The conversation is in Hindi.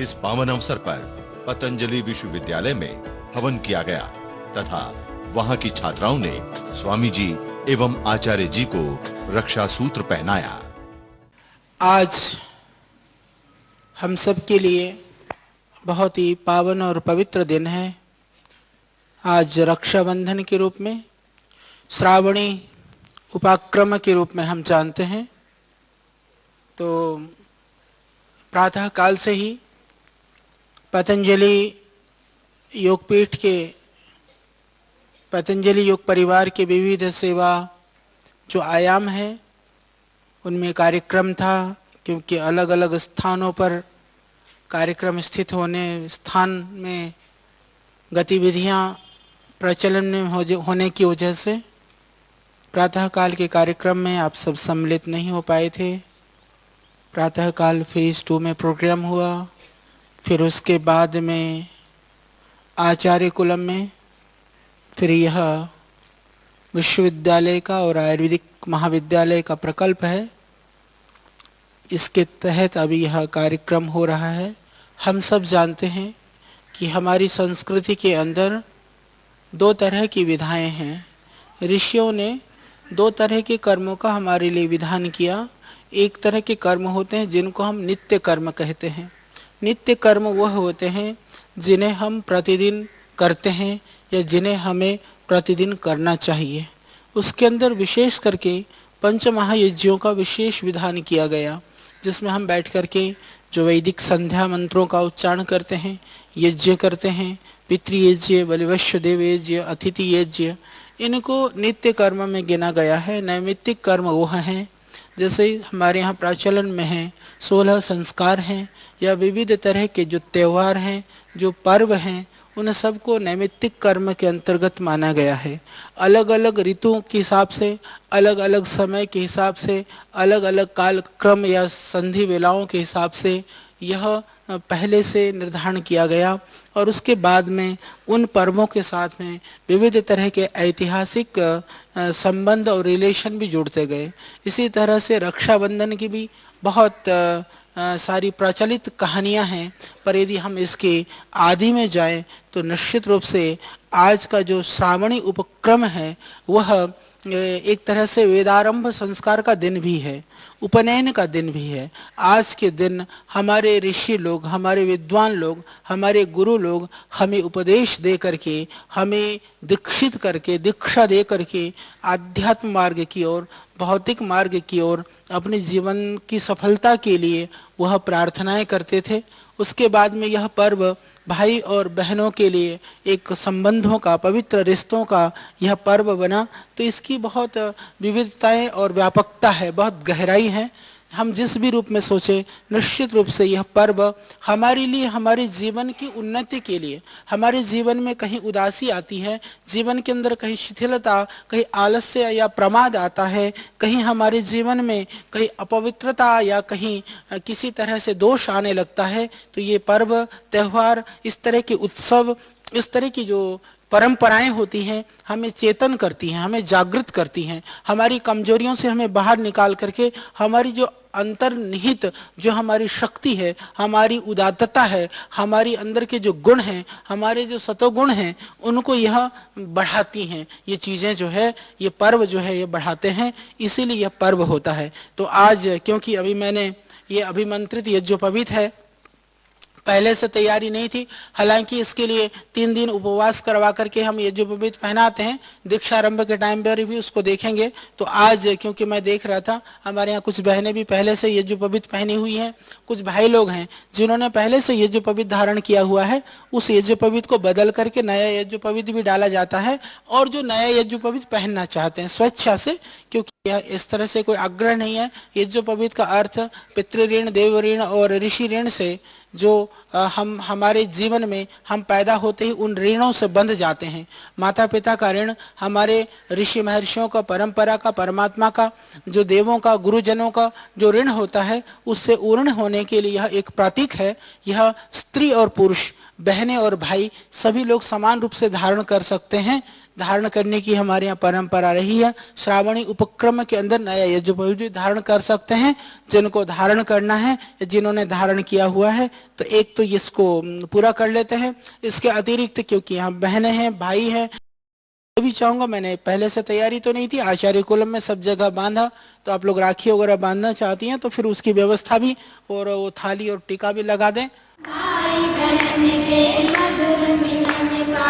इस पावन अवसर पर पतंजलि विश्वविद्यालय में हवन किया गया तथा वहां की छात्राओं ने स्वामी जी एवं आचार्य जी को रक्षा सूत्र पहनाया। आज हम सब के लिए बहुत ही पावन और पवित्र दिन है। आज रक्षाबंधन के रूप में, श्रावणी उपाक्रम के रूप में हम जानते हैं। तो प्रातः काल से ही पतंजलि योगपीठ के, पतंजलि योग परिवार के विविध सेवा जो आयाम है उनमें कार्यक्रम था, क्योंकि अलग अलग स्थानों पर कार्यक्रम स्थित होने, स्थान में गतिविधियां प्रचलन में होने की वजह से प्रातःकाल के कार्यक्रम में आप सब सम्मिलित नहीं हो पाए थे। प्रातःकाल फेज 2 में प्रोग्राम हुआ, फिर उसके बाद में आचार्य कुलम में, फिर यह विश्वविद्यालय का और आयुर्वेदिक महाविद्यालय का प्रकल्प है, इसके तहत अभी यह कार्यक्रम हो रहा है। हम सब जानते हैं कि हमारी संस्कृति के अंदर दो तरह की विधाएं हैं। ऋषियों ने दो तरह के कर्मों का हमारे लिए विधान किया। एक तरह के कर्म होते हैं जिनको हम नित्य कर्म कहते हैं। नित्य कर्म वह होते हैं जिन्हें हम प्रतिदिन करते हैं या जिन्हें हमें प्रतिदिन करना चाहिए। उसके अंदर विशेष करके पंच महायज्ञों का विशेष विधान किया गया, जिसमें हम बैठ करके जो वैदिक संध्या मंत्रों का उच्चारण करते हैं, यज्ञ करते हैं, पितृयज्ञ, बलिवश्य देव यज्ञ, अतिथि यज्ञ, इनको नित्य कर्म में गिना गया है। नैमित्तिक कर्म वह हैं जैसे हमारे यहाँ प्रचलन में है 16 संस्कार हैं या विविध तरह के जो त्यौहार हैं, जो पर्व हैं, उन सबको नैमित्तिक कर्म के अंतर्गत माना गया है। अलग अलग ऋतुओं के हिसाब से, अलग अलग समय के हिसाब से, अलग अलग काल क्रम या संधि वेलाओं के हिसाब से यह पहले से निर्धारण किया गया और उसके बाद में उन पर्वों के साथ में विविध तरह के ऐतिहासिक संबंध और रिलेशन भी जुड़ते गए। इसी तरह से रक्षाबंधन की भी बहुत सारी प्रचलित कहानियां हैं, पर यदि हम इसके आदि में जाएं तो निश्चित रूप से आज का जो श्रावणी उपक्रम है वह एक तरह से वेदारंभ संस्कार का दिन भी है, उपनयन का दिन भी है। आज के दिन हमारे ऋषि लोग, हमारे विद्वान लोग, हमारे गुरु लोग हमें उपदेश दे करके, हमें दीक्षित करके, दीक्षा दे करके आध्यात्म मार्ग की ओर, भौतिक मार्ग की ओर अपने जीवन की सफलता के लिए वह प्रार्थनाएं करते थे। उसके बाद में यह पर्व भाई और बहनों के लिए एक संबंधों का, पवित्र रिश्तों का यह पर्व बना। तो इसकी बहुत विविधताएं और व्यापकता है, बहुत गहराई है। हम जिस भी रूप में सोचें, निश्चित रूप से यह पर्व हमारे लिए, हमारे जीवन की उन्नति के लिए, हमारे जीवन में कहीं उदासी आती है, जीवन के अंदर कहीं शिथिलता, कहीं आलस्य या प्रमाद आता है, कहीं हमारे जीवन में कहीं अपवित्रता या कहीं किसी तरह से दोष आने लगता है, तो ये पर्व, त्यौहार, इस तरह के उत्सव, इस तरह की जो परंपराएं होती हैं हमें चेतन करती हैं, हमें जागृत करती हैं, हमारी कमजोरियों से हमें बाहर निकाल करके हमारी जो अंतर्निहित जो हमारी शक्ति है, हमारी उदात्तता है, हमारी अंदर के जो गुण हैं, हमारे जो सतोगुण हैं, उनको यह बढ़ाती हैं। ये चीज़ें जो है, ये पर्व जो है, ये बढ़ाते हैं, इसीलिए यह पर्व होता है। तो आज क्योंकि अभी मैंने ये अभिमंत्रित यज्ञोपवीत है, पहले से तैयारी नहीं थी, हालांकि इसके लिए 3 दिन उपवास करवा करके हम यज्ञोपवीत पहनाते हैं। दीक्षारंभ के टाइम पर भी उसको देखेंगे। तो आज क्योंकि मैं देख रहा था हमारे यहाँ कुछ बहनें भी पहले से यज्ञोपवीत पहनी हुई हैं, कुछ भाई लोग हैं जिन्होंने पहले से यज्ञोपवीत धारण किया हुआ है, उस यज्ञोपवीत को बदल करके नया यज्ञोपवीत भी डाला जाता है। और जो नया यज्ञोपवीत पहनना चाहते हैं स्वेच्छा से, क्योंकि यह इस तरह से कोई आग्रह नहीं है, यज्ञोपवीत का अर्थ पितृ ऋण, देव ऋण और ऋषि ऋण से जो हम हमारे जीवन में हम पैदा होते ही उन ऋणों से बंध जाते हैं। माता पिता का ऋण, हमारे ऋषि महर्षियों का, परंपरा का, परमात्मा का, जो देवों का, गुरुजनों का जो ऋण होता है, उससे उऋण होने के लिए यह एक प्रतीक है। यह स्त्री और पुरुष, बहनें और भाई सभी लोग समान रूप से धारण कर सकते हैं। धारण करने की हमारे यहाँ परंपरा रही है। श्रावणी उपक्रम के अंदर नया यजुर्वेद धारण कर सकते हैं जिनको धारण करना है, जिन्होंने धारण किया हुआ है तो एक तो इसको पूरा कर लेते हैं। इसके अतिरिक्त क्योंकि यहाँ बहनें हैं, भाई हैं, भी चाहूंगा, मैंने पहले से तैयारी तो नहीं थी, आचार्य कुलम में सब जगह बांधा, तो आप लोग राखी वगैरह बांधना चाहती हैं तो फिर उसकी व्यवस्था भी और वो थाली और टीका भी लगा दें। भाई बहन के मधुर मिलन का